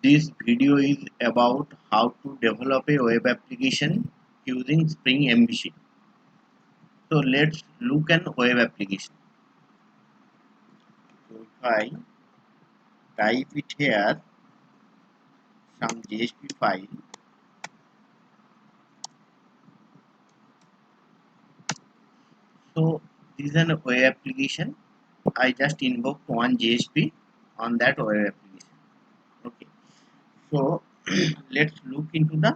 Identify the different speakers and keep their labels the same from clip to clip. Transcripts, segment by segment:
Speaker 1: This video is about how to develop a web application using Spring MVC. So let's look at web application. So if I type it here, some JSP file. So this is a web application. I just invoked one JSP on that web application. Okay. So let's look into the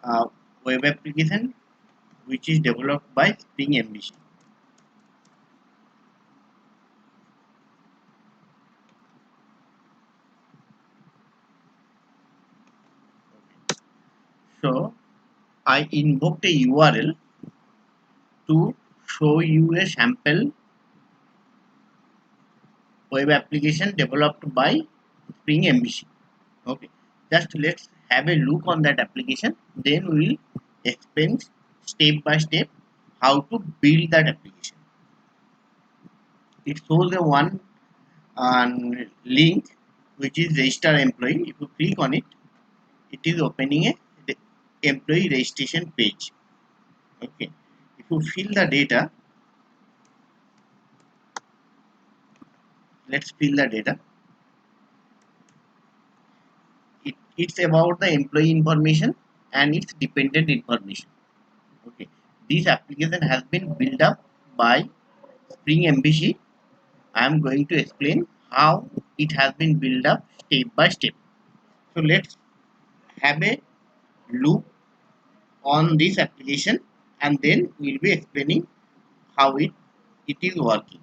Speaker 1: uh, web application which is developed by Spring MVC. So I invoked a URL to show you a sample web application developed by Spring MVC. Okay, just let's have a look on that application. Then we will explain step by step how to build that application. It shows a one link which is register employee. If you click on it, it is opening a employee registration page. Okay, if you fill the data, let's fill the data. It's about the employee information and its dependent information. Okay, this application has been built up by Spring MVC. I am going to explain how it has been built up step by step. So let's have a look on this application and then we'll be explaining how it is working.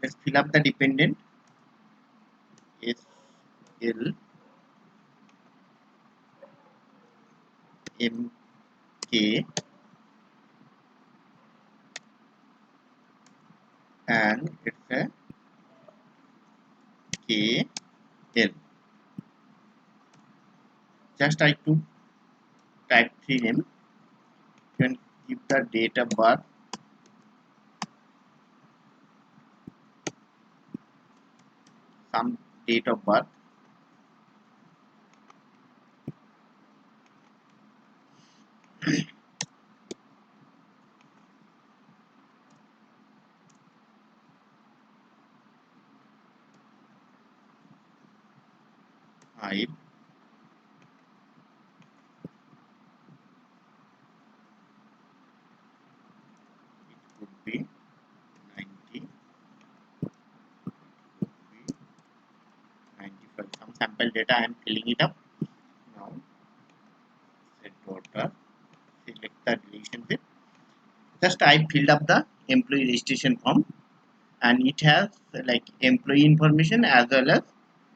Speaker 1: Let's fill up the dependent SL MK and it's a KL. Just I took type 3 name. You can give the date of birth, some date of birth. Height, it could be 90, could be 95. Some sample data I am filling it up. Now set daughter, select the relationship. Just I filled up the employee registration form and it has like employee information as well as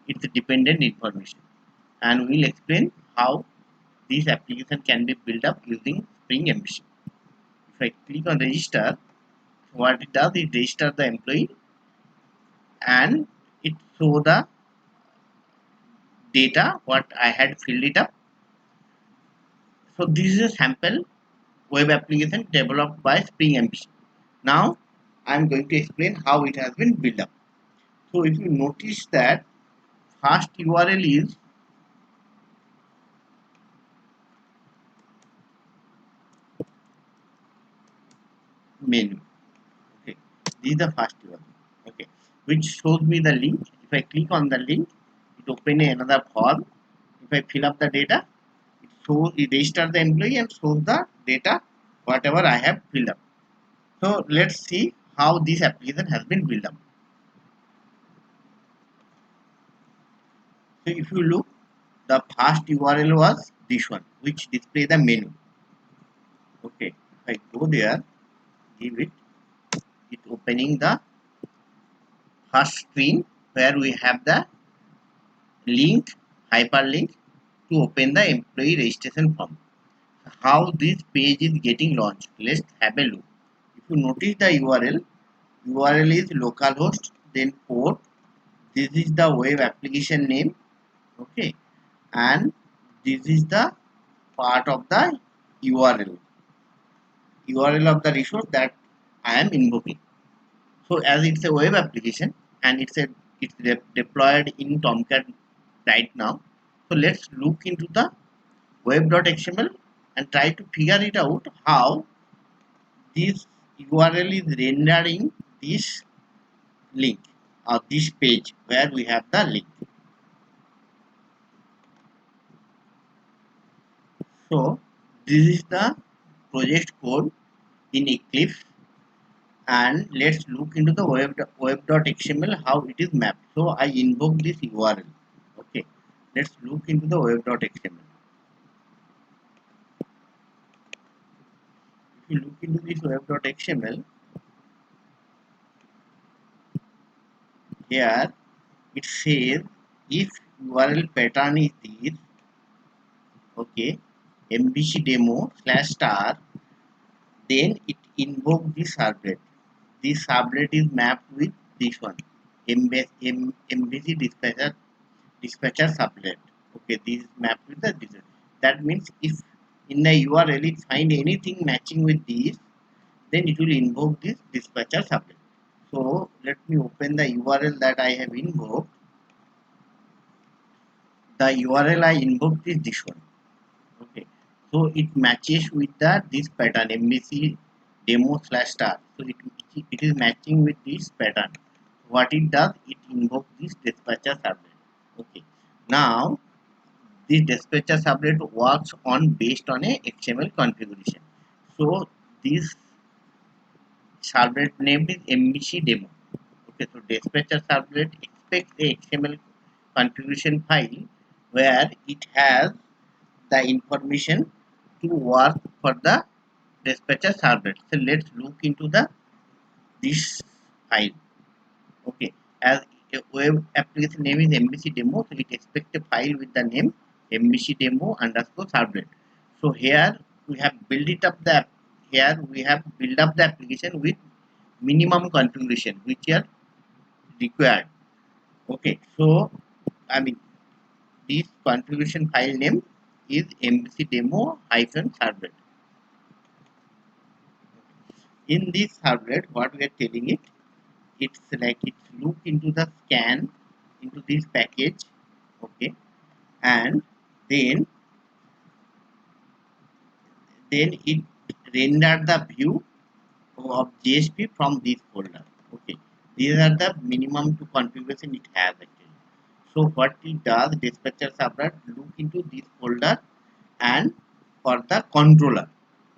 Speaker 1: its dependent information, and we'll explain how this application can be built up using Spring MVC. If I click on register, what it does is register the employee and it show the data what I had filled it up. So this is a sample web application developed by Spring MVC. Now I am going to explain how it has been built up. So if you notice that first URL is menu. Okay, this is the first URL. Okay, which shows me the link. If I click on the link, it opens another form. If I fill up the data, it registers the employee and shows the data whatever I have filled up. So let's see how this application has been built up. So if you look, the first URL was this one, which display the menu. Okay, if I go there, give it opening the first screen where we have the link, hyperlink to open the employee registration form. How this page is getting launched, let's have a look. If you notice the URL is localhost, then port. This is the web application name. Okay, and this is the part of the URL of the resource that I am invoking. So as it's a web application and it's deployed in Tomcat right now. So let's look into the web.xml and try to figure it out how this URL is rendering this link or this page where we have the link. So this is the project code in Eclipse, and let's look into the web.xml how it is mapped. So I invoke this URL. Okay, let's look into the web.xml. If you look into this web.xml, here it says if URL pattern is this, okay, mbc demo slash star, then it invoke this servlet. This servlet is mapped with this one, mbc dispatcher servlet. Okay, this is mapped with the this. That means if in the URL it find anything matching with this, then it will invoke this dispatcher servlet. So let me open the URL that I have invoked. The URL I invoked is this one. Okay, so it matches with the this pattern mbc demo slash star. So it is matching with this pattern. What it does, it invokes this dispatcher servlet. Okay, now this dispatcher servlet works on based on a XML configuration. So this servlet name is mbc demo. Okay, so dispatcher servlet expects a XML configuration file where it has the information to work for the dispatcher servlet. So let's look into the this file. Okay, as a web application name is mbc demo, so it expects a file with the name mbc demo underscore servlet. So here we have built it up the here we have built up the application with minimum configuration which are required. Okay, so I mean this configuration file name is mbc demo hyphen servlet. In this servlet, what we are telling it, it's like it's look into the scan into this package, okay, and then it render the view of JSP from this folder. Okay, these are the minimum to configuration it has actually. So what it does, dispatcher server look into this folder and for the controller.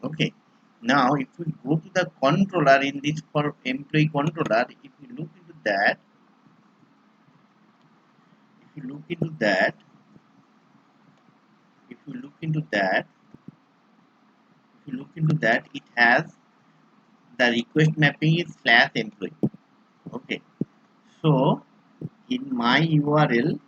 Speaker 1: Okay, now if we go to the controller in this for employee controller, if you look into that, if you look into that, if you look into that, if you look into that, it has the request mapping is slash employee. Okay, so in my URL,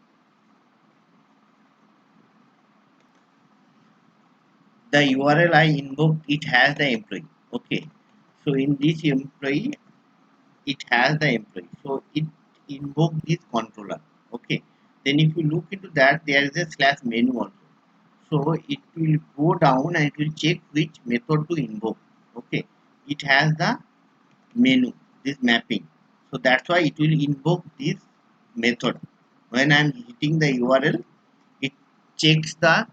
Speaker 1: the URL I invoked, it has the employee. Okay, so in this employee, it has the employee. So it invoke this controller. Okay, then if you look into that, there is a slash menu also. So it will go down and it will check which method to invoke. Okay, it has the menu, this mapping. So that's why it will invoke this method. When I'm hitting the URL, it checks the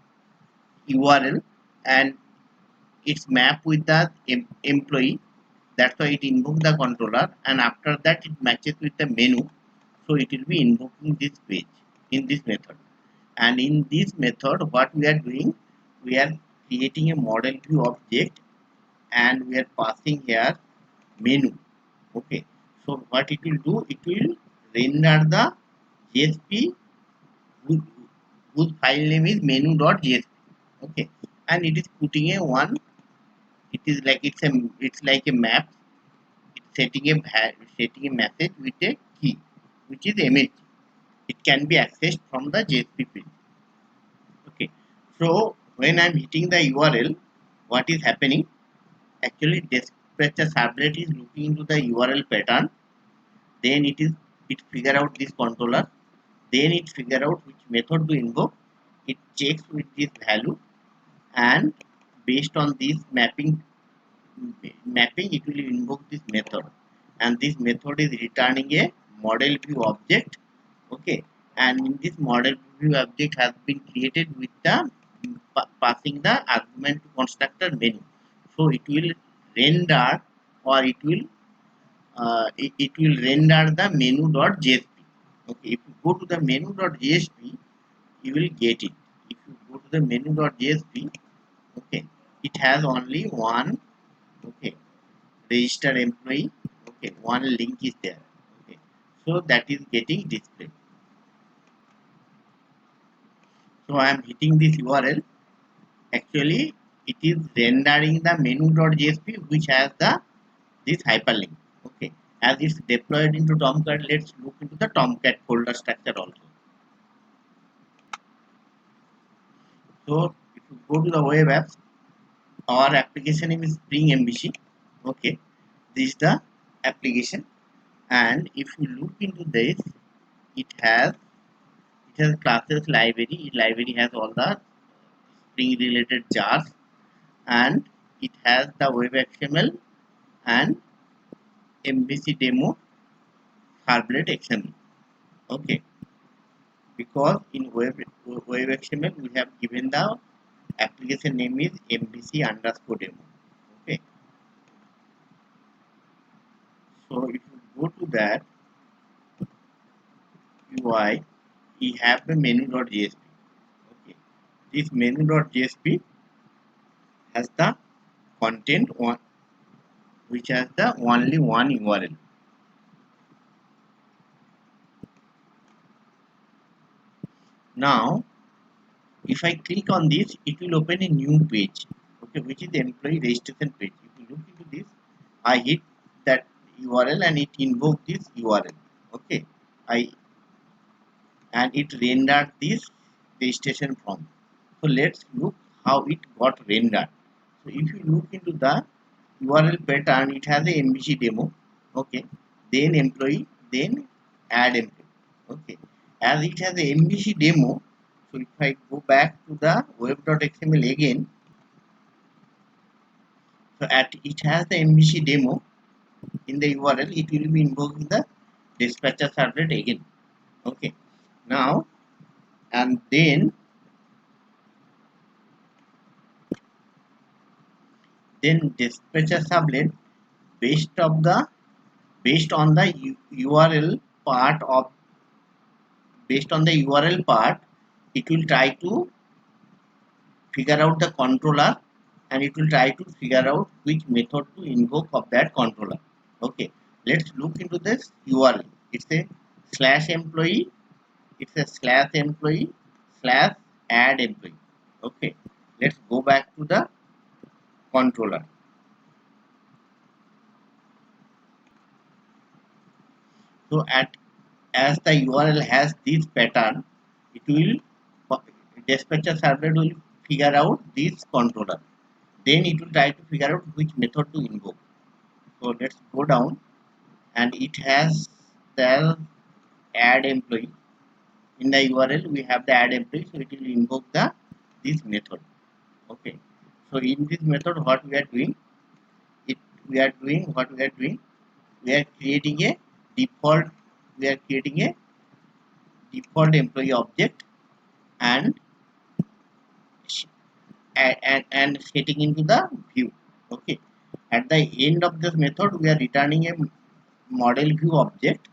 Speaker 1: URL and it's mapped with the employee. That's why it invokes the controller, and after that it matches with the menu. So it will be invoking this page in this method. And in this method, what we are doing, we are creating a model view object and we are passing here menu. Okay, so what it will do, it will render the JSP whose, whose file name is menu.jsp. Okay, and it is putting a one, it is like it's like a map. It's setting a message with a key which is image. It can be accessed from the JSP field. Okay, so when I'm hitting the URL, what is happening, actually dispatcher servlet is looking into the URL pattern, then it figure out this controller, then it figure out which method to invoke, it checks with this value, and based on this mapping it will invoke this method, and this method is returning a model view object. Okay, and in this model view object has been created with the passing the argument to constructor menu. So it will render, or it will render the menu.jsp. Okay, if you go to the menu.jsp, you will get it. If you go to the menu.jsp, okay, it has only one, okay, registered employee, okay, one link is there, okay, so that is getting displayed. So I am hitting this URL. Actually it is rendering the menu.jsp which has the this hyperlink. Okay, as it's deployed into Tomcat, let's look into the Tomcat folder structure also. So if you go to the web apps, our application name is Spring MVC. Okay, this is the application, and if you look into this, it has classes library. Library has all the Spring related jars, and it has the web XML and MVC demo servlet XML. Okay, because in web XML we have given the application name is MVC underscore demo. Okay, so if you go to that UI, we have the menu.jsp. Okay, this menu.jsp has the content one, which has the only one URL. Now if I click on this, it will open a new page, okay, which is the employee registration page. If you look into this, I hit that URL and it invokes this URL. Okay, I and it rendered this registration form. So let's look how it got rendered. So if you look into the URL pattern, it has a MVC demo. Okay, then employee, then add employee. Okay, as it has a MVC demo, so if I go back to the web.xml again, so at it has the MVC demo in the URL, it will be invoking the dispatcher servlet again. Okay, now and then dispatcher servlet based of the based on the URL part of based on the URL part, it will try to figure out the controller, and it will try to figure out which method to invoke of that controller. Okay, let's look into this URL. It's a slash employee, it's a slash employee slash add employee. Okay, let's go back to the controller. So as the URL has this pattern, it will dispatcher server will figure out this controller. Then it will try to figure out which method to invoke. So let's go down, and it has the add employee. In the URL we have the add employee, so it will invoke the this method. Okay. So in this method, what we are doing, we are creating a default we are creating a default employee object, and and setting into the view. Okay, at the end of this method we are returning a model view object,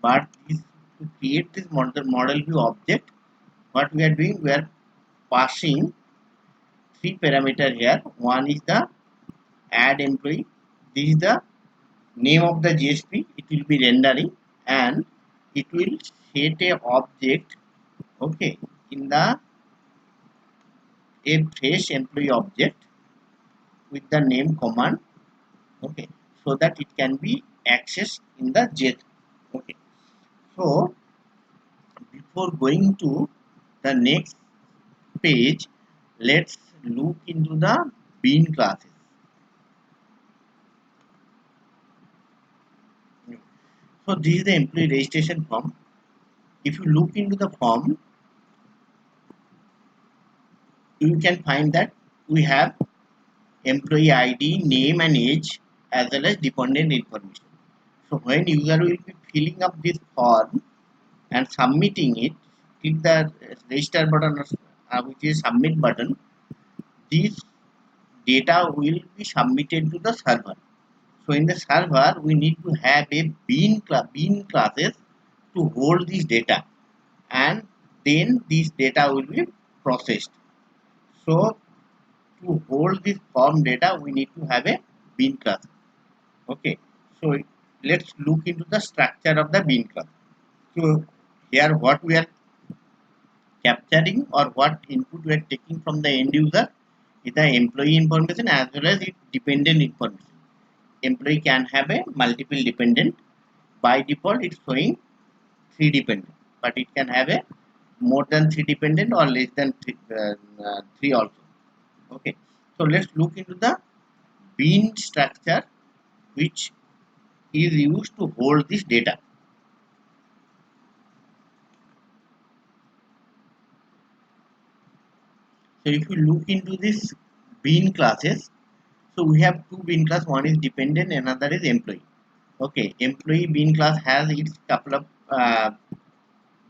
Speaker 1: but to create this model view object, what we are doing, we are passing three parameters here. One is the add employee, this is the name of the GSP it will be rendering, and it will set a object, okay, in the a fresh employee object with the name command, okay, so that it can be accessed in the jet. Okay, so before going to the next page, let's look into the bean classes. So this is the employee registration form. If you look into the form, you can find that we have employee ID, name and age, as well as dependent information. So when user will be filling up this form, and submitting it, click the register button, which is submit button. This data will be submitted to the server. So in the server we need to have a bean classes to hold this data, and then this data will be processed. So to hold this form data we need to have a bean class. Okay, so let's look into the structure of the bean class. So here what we are capturing, or what input we are taking from the end user, is the employee information as well as its dependent information. Employee can have a multiple dependent. By default it's showing 3 dependent, but it can have a more than 3 dependent or less than 3 also. Okay, so let's look into the bean structure which is used to hold this data. So if you look into this bean classes, so we have two bean class, one is dependent, another is employee. Okay, employee bean class has its couple of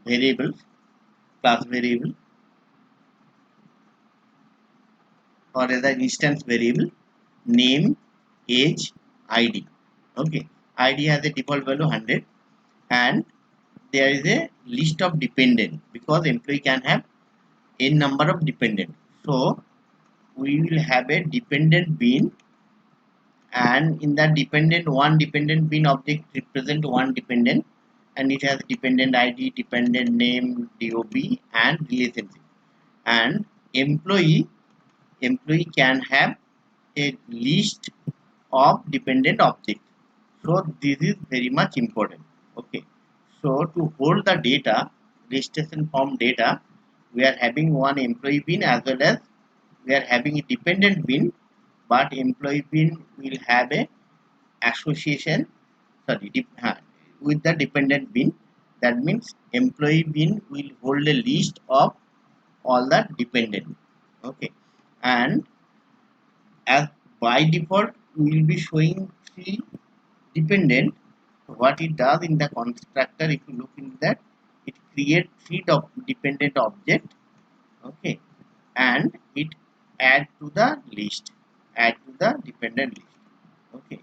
Speaker 1: variables, class variable, or as an instance variable, name, age, id. Okay, id has a default value 100, and there is a list of dependent because employee can have n number of dependent. So we will have a dependent bean, and in that dependent, one dependent bean object represent one dependent, and it has dependent id, dependent name, dob, and relationship. And employee can have a list of dependent objects. So this is very much important. Okay, so to hold the data, registration form data, we are having one employee bean as well as we are having a dependent bean, but employee bean will have a association, sorry, with the dependent bean. That means employee bean will hold a list of all the dependent. Okay, and as by default we will be showing 3 dependent. What it does in the constructor, if you look into that, it creates 3 dependent object. Okay, and it add to the list, add to the dependent list. Okay,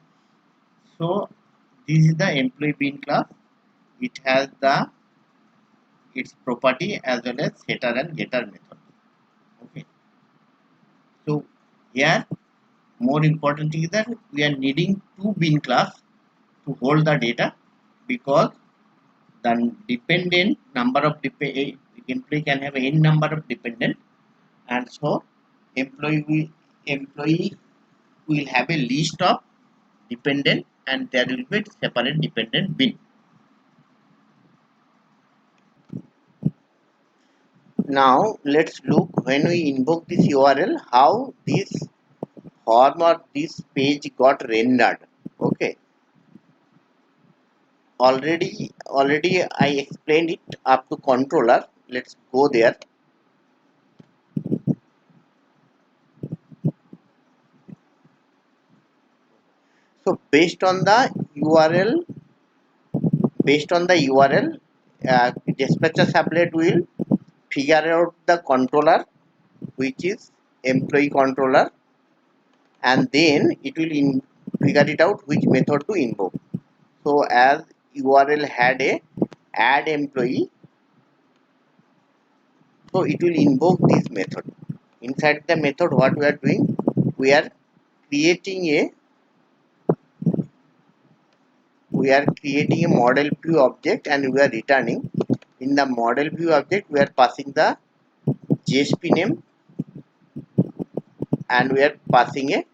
Speaker 1: so this is the employee bean class. It has the its property as well as setter and getter method. Okay, so here more important is that we are needing 2 bean class to hold the data, because the dependent number of employee can have n number of dependent, and so employee will have a list of dependent, and there will be separate dependent bin. Now let's look, when we invoke this URL, how this form or this page got rendered. Okay, already I explained it up to controller. Let's go there. So based on the URL, dispatcher sublet will figure out the controller, which is employee controller, and then it will figure it out which method to invoke. So as URL had a add employee, so it will invoke this method. Inside the method, what we are doing, we are creating a model view object, and we are returning. In the model view object we are passing the JSP name, and we are passing a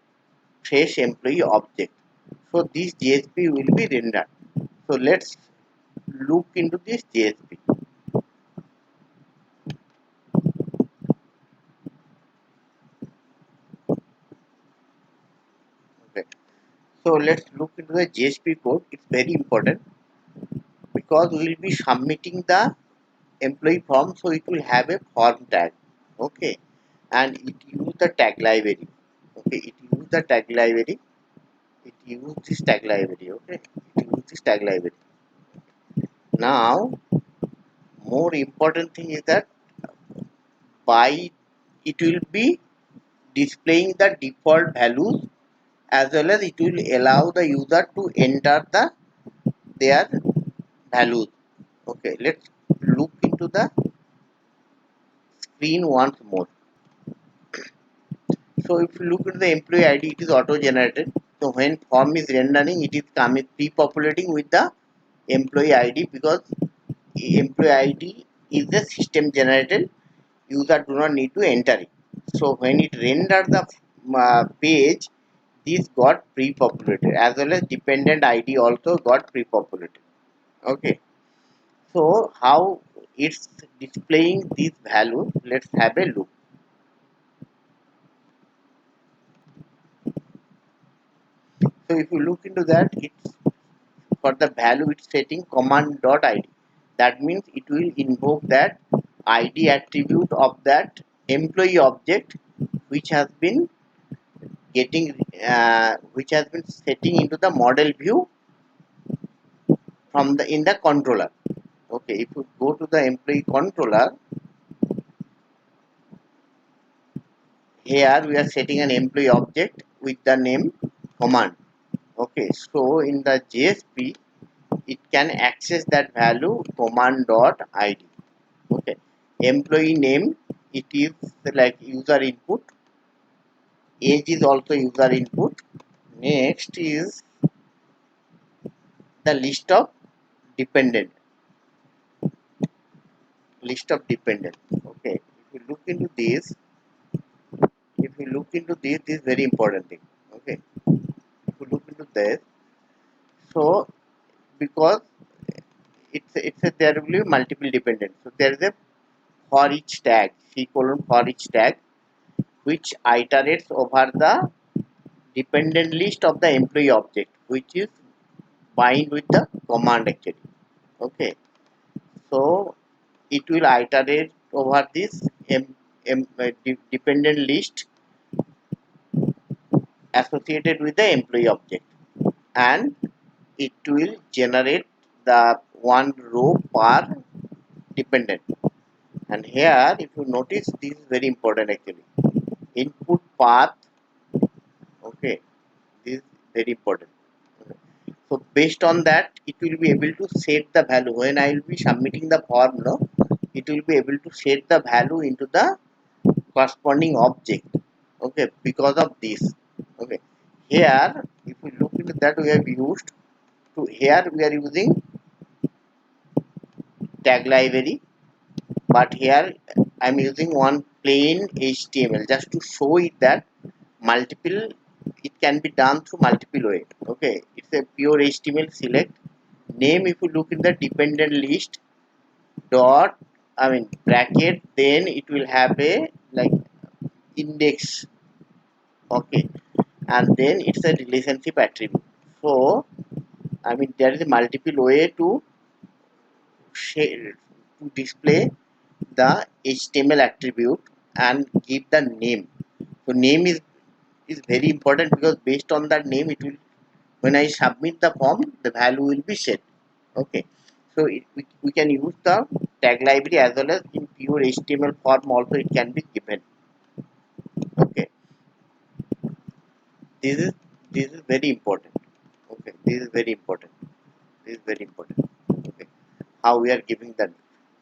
Speaker 1: fresh employee object. So this JSP will be rendered. So let's look into this JSP. Okay, so let's look into the JSP code. It's very important because we will be submitting the employee form, so it will have a form tag. Okay, and it use the tag library. Okay, it use the tag library. It use this tag library. Okay, it use this tag library. Now more important thing is that by it will be displaying the default values, as well as it will allow the user to enter their values. Okay, let's look into the screen once more. So if you look at the employee ID, it is auto generated. So when form is rendering, it is coming pre-populating with the employee ID, because employee ID is the system generated. User do not need to enter it. So when it renders the page, this got pre-populated, as well as dependent ID also got pre-populated. Okay. So how it's displaying these values? Let's have a look. So if you look into that, it's for the value it's setting command.id. That means it will invoke that id attribute of that employee object, which has been getting which has been setting into the model view from the in the controller. Okay, if you go to the employee controller, here we are setting an employee object with the name command. Okay, so in the JSP it can access that value command.id. Okay, employee name, it is like user input. Age is also user input. Next is the dependent list of dependent. Okay, if you look into this, this is very important thing. Okay, if you look into this, so because it's a there will be multiple dependents. So there is a for each tag, c colon for each tag, which iterates over the dependent list of the employee object, which is bind with the command actually. Okay, so it will iterate over this dependent list associated with the employee object, and it will generate the one row per dependent. And here if you notice, this is very important actually, input path. Okay, this is very important. So based on that, it will be able to set the value. When I will be submitting the form, no, it will be able to set the value into the corresponding object. Okay, because of this. Okay, here if we look into that, we have used to here we are using tag library, but here I am using one plain HTML just to show it that multiple, it can be done through multiple way. Okay, it's a pure HTML. Select name, if you look in the dependent list, dot, I mean bracket, then it will have a like index. Okay, and then it's a relationship attribute. So I mean there is a multiple way to share, to display the HTML attribute and give the name. So name is very important, because based on that name it will, when I submit the form, the value will be set. Okay, so we can use the tag library, as well as in pure HTML form also it can be given. Okay, this is very important. Okay, this is very important. This is very important. Okay, how we are giving that.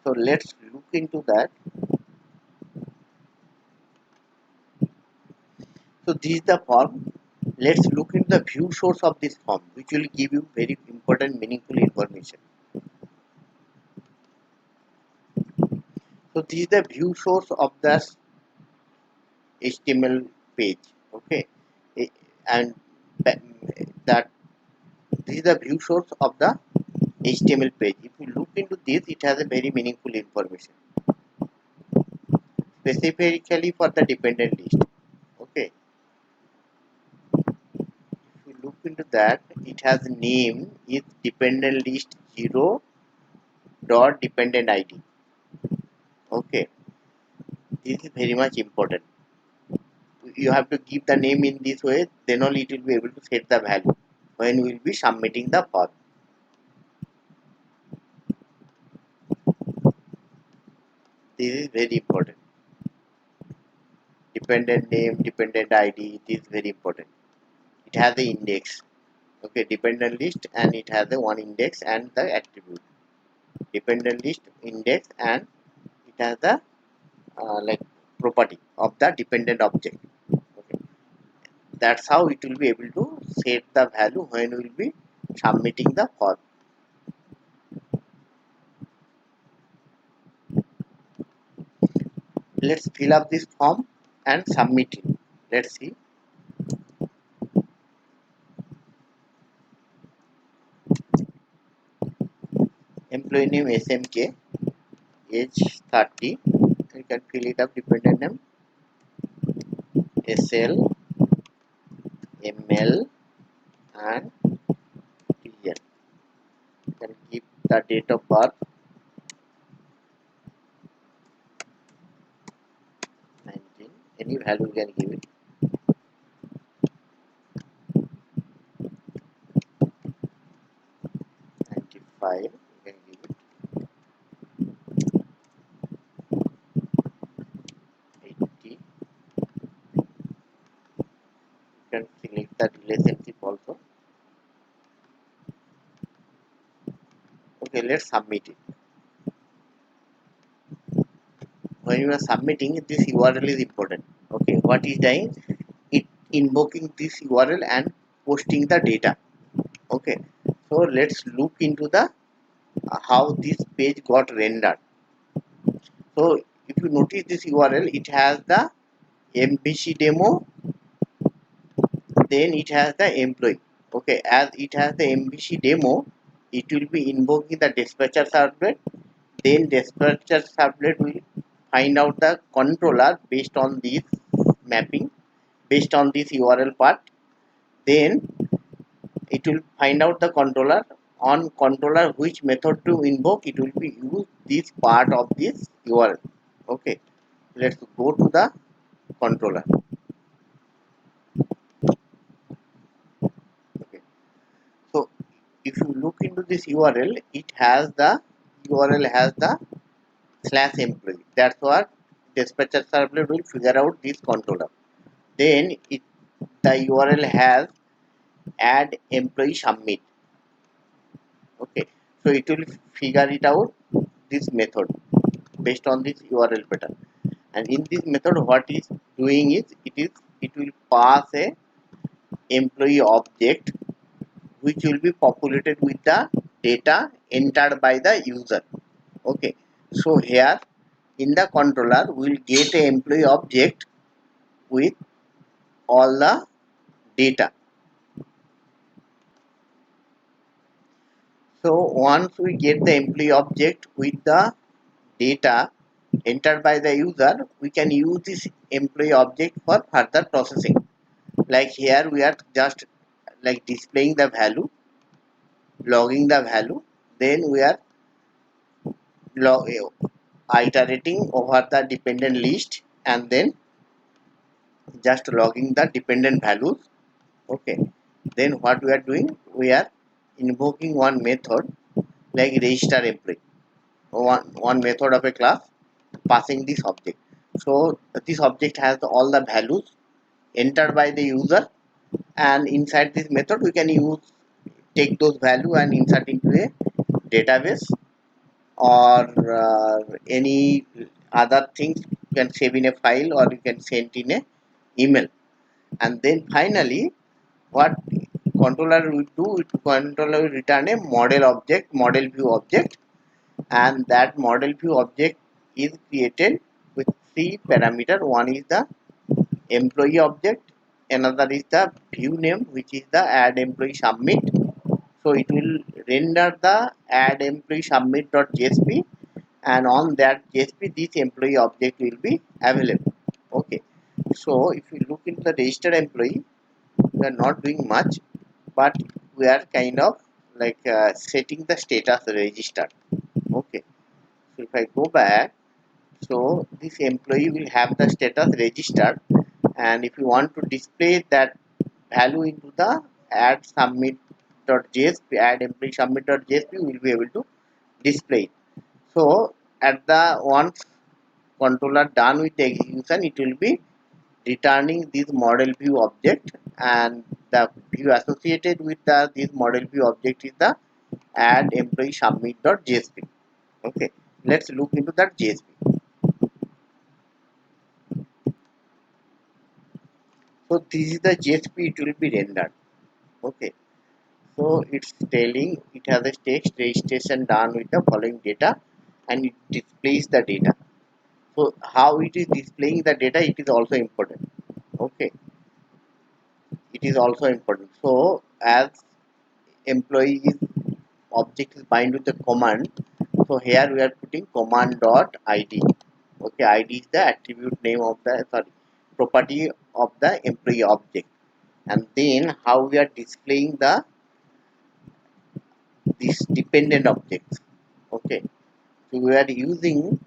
Speaker 1: So let's look into that. So this is the form. Let's look into the view source of this form, which will give you very important, meaningful information. So this is the view source of the HTML page. Okay, and that this is the view source of the HTML page. If you look into this, it has a very meaningful information, specifically for the dependent list. Okay, if you look into that, it has name is dependent list 0 dot dependent ID. Okay, this is very much important. You have to give the name in this way, then only it will be able to set the value when we will be submitting the form. This is very important. Dependent name, dependent ID, it is very important. It has the index. Okay, dependent list, and it has the one index and the attribute. Dependent list, index, and it has the like property of the dependent object. Okay, that's how it will be able to set the value when we will be submitting the form. Let's fill up this form and submit it. Let's see. Employee name SMK, age 30. You can fill it up. Dependent name SL, ML, and TN. You can keep the date of birth 19. Any value you can give it. 95. You can give it 80. You can select the relationship also. Okay, let's submit it. When you are submitting, this URL is important. Okay, what is doing? It invoking this URL and posting the data. Okay, so let's look into the how this page got rendered. So if you notice this URL, it has the MVC demo, then it has the employee. Okay, as it has the MVC demo, it will be invoking the dispatcher servlet. Then dispatcher servlet will find out the controller based on this mapping, based on this URL part. Then it will find out the controller. On controller which method to invoke, it will be use this part of this URL. Okay, let's go to the controller. Okay, so if you look into this URL, it has the URL has the slash employee. That's what dispatcher servlet will figure out this controller. Then the URL has add employee submit. Okay, so it will figure it out this method based on this URL pattern. And in this method, what is doing is it will pass a employee object which will be populated with the data entered by the user. Okay, so here in the controller we will get a employee object with all the data. So once we get the employee object with the data entered by the user, we can use this employee object for further processing. Like here we are just like displaying the value, logging the value, then we are iterating over the dependent list, and then just logging the dependent values. Okay, then what we are doing, we are invoking one method like register employee, one method of a class passing this object. So this object has all the values entered by the user, and inside this method we can use take those value and insert into a database, or any other things you can save in a file, or you can send in a email. And then finally what controller will do, it controller will return a model object, model view object, and that model view object is created with three parameter. One is the employee object, another is the view name which is the add employee submit. So it will render the add employee submit.jsp, and on that JSP this employee object will be available. Okay, so if you look into the registered employee, we are not doing much, but we are kind of like setting the status registered. Okay, so if I go back, so this employee will have the status registered, and if you want to display that value into the add submit.jsp, add employee submit.jsp, we will be able to display it. So at the once controller done with the execution, it will be returning this model view object, and the view associated with this model view object is the add employee submit.jsp. Okay, let's look into that JSP. So this is the JSP it will be rendered. Okay, so it's telling it has a text registration done with the following data, and it displays the data. So how it is displaying the data, it is also important. Okay, it is also important. So as employee is object is bind with the command, so here we are putting command dot id. Okay, id is the attribute name of the property of the employee object, and then how we are displaying the this dependent objects. Okay, so we are using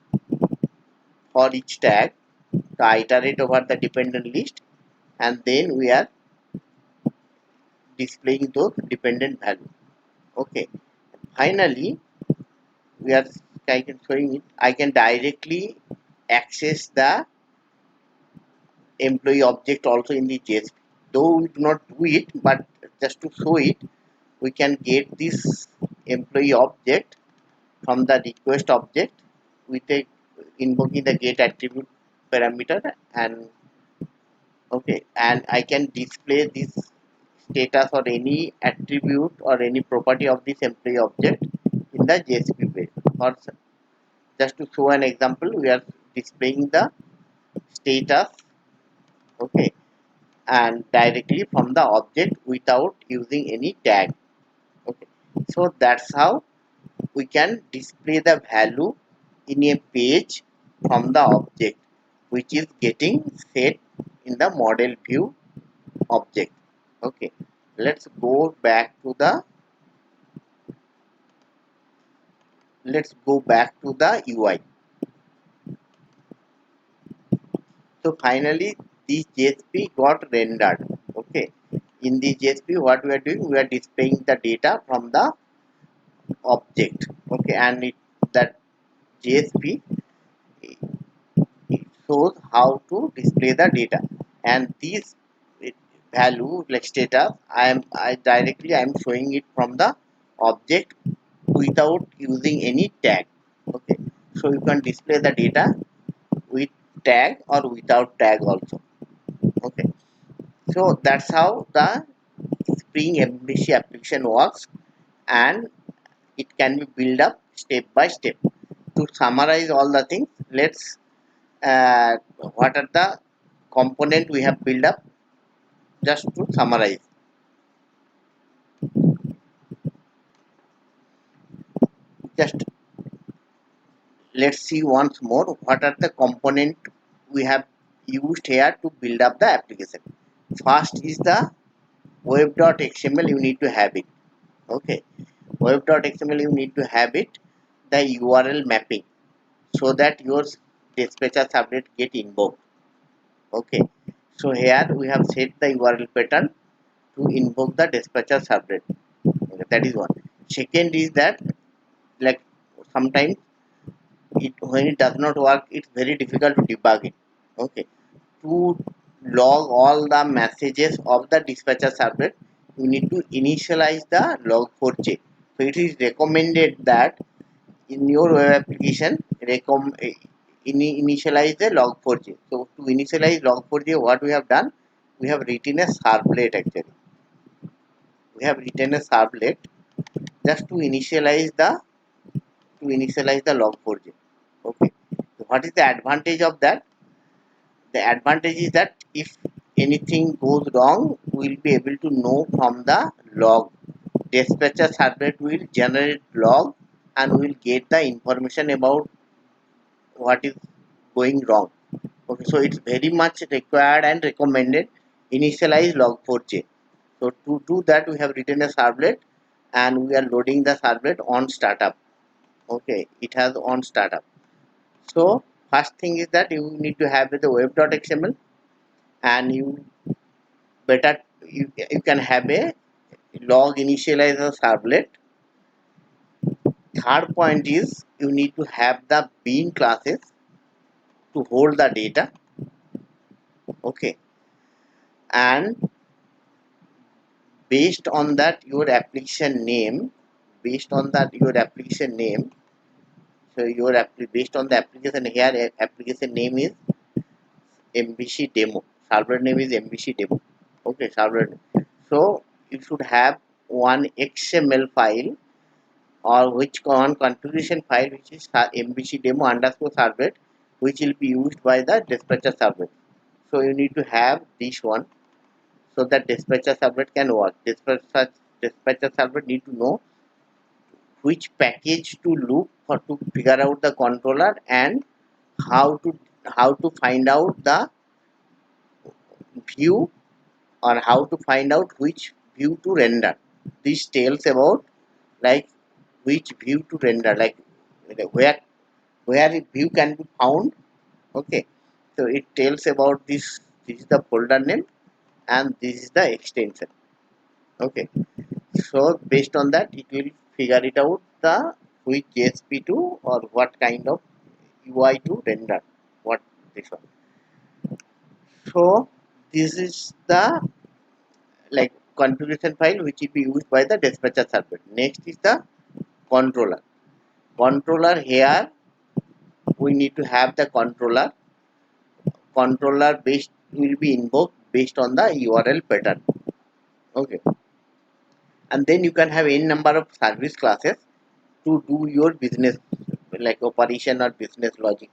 Speaker 1: for each tag to iterate over the dependent list, and then we are displaying those dependent values. Okay, finally we are I can showing it. I can directly access the employee object also in the JSP. Though we do not do it, but just to show it, we can get this employee object from the request object with a invoking the get attribute parameter, and okay, and I can display this status or any attribute or any property of this employee object in the JSP page. Or just to show an example, we are displaying the status, okay, and directly from the object without using any tag. Okay, so that's how we can display the value in a page from the object which is getting set in the model view object. Okay, let's go back to the UI. So finally this JSP got rendered. Okay, in the JSP what we are doing, we are displaying the data from the object. Okay, and that JSP it shows how to display the data, and these value like status I am showing it from the object without using any tag. Okay, so you can display the data with tag or without tag also. Okay, so that's how the Spring MVC application works, and it can be built up step by step. To summarize all the things, let's what are the component we have built up. Just to summarize, just let's see once more what are the component we have used here to build up the application. First is the web.xml, you need to have it. Okay, web.xml you need to have it, the URL mapping, so that your dispatcher subnet get invoked. Okay, so here we have set the URL pattern to invoke the dispatcher subnet. Okay, that is one. Second is that, like, sometimes when it does not work, it's very difficult to debug it. Okay, to log all the messages of the dispatcher servlet, you need to initialize the log4j. So it is recommended that in your web application initialize the log4j. So to initialize log4j, what we have done, we have written a servlet. Actually we have written a servlet just to initialize the log4j. Okay, so what is the advantage of that? The advantage is that if anything goes wrong, we will be able to know from the log. Dispatcher servlet will generate log, and we will get the information about what is going wrong. Okay, so it's very much required and recommended initialize log4j. So to do that, we have written a servlet, and we are loading the servlet on startup. Okay, it has on startup. So first thing is that you need to have the web.xml, and you can have a log initializer servlet. Third point is you need to have the bean classes to hold the data. Okay, and based on that your application name, based on that your application name, so based on the application here, application name is MVC demo, server name is MVC demo. Okay, server. So you should have one XML file or which one configuration file which is MVC demo underscore servlet, which will be used by the dispatcher servlet. So you need to have this one so that dispatcher servlet can work. Dispatcher servlet need to know which package to look for to figure out the controller and how to find out the view or how to find out which view to render. This tells about like which view to render, like where a view can be found. Okay, so it tells about this. This is the folder name and this is the extension. Okay, so based on that it will figure it out the which JSP2 or what kind of UI to render what this one. So this is the like configuration file which will be used by the dispatcher server. Next is the controller. Controller here we need to have the controller. Controller based will be invoked based on the URL pattern. Okay, and then you can have n number of service classes to do your business like operation or business logic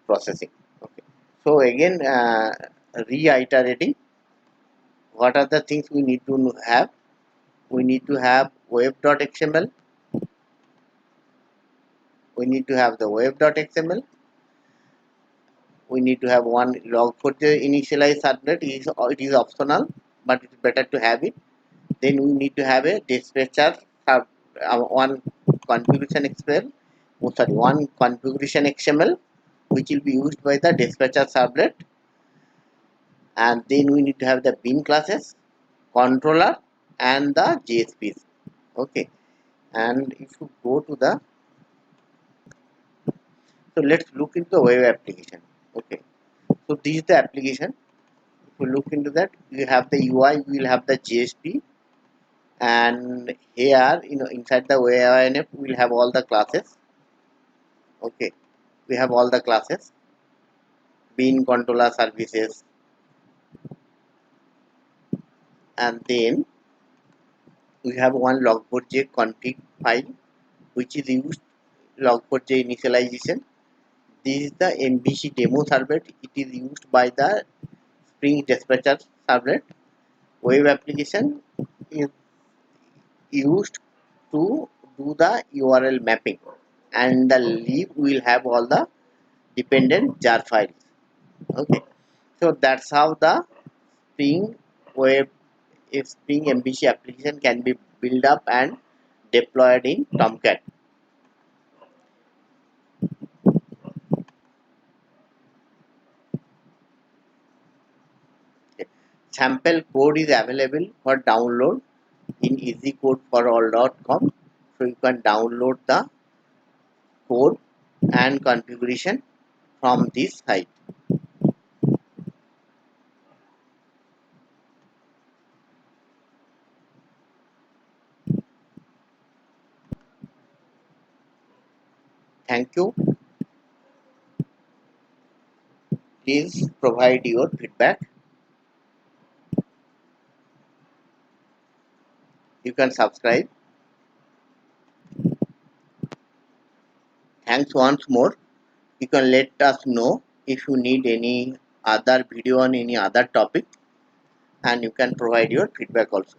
Speaker 1: processing. Okay, so again reiterating what are the things we need to have. We need to have web.xml. We need to have the web.xml. We need to have one log4j initialize servlet. It is optional, but it's better to have it. Then we need to have a dispatcher one configuration XML. Oh, sorry, one configuration XML, which will be used by the dispatcher servlet. And then we need to have the bean classes, controller, and the JSPs. Okay, and if you go to the so let's look into the web application. Okay, so this is the application. If you look into that, you have the UI, we will have the JSP, and here inside the WebINF we will have all the classes. Okay, we have all the classes, bean controller services, and then we have one log4j config file which is used log4j initialization. This is the MVC demo servlet. It is used by the Spring Dispatcher servlet. Web application is used to do the URL mapping, and the lib will have all the dependent jar files. Okay, so that's how the Spring web Spring MVC application can be built up and deployed in Tomcat. Okay. Sample code is available for download in easycodeforall.com. So you can download the code and configuration from this site. Thank you. Please provide your feedback. You can subscribe. Thanks once more. You can let us know if you need any other video on any other topic, and you can provide your feedback also.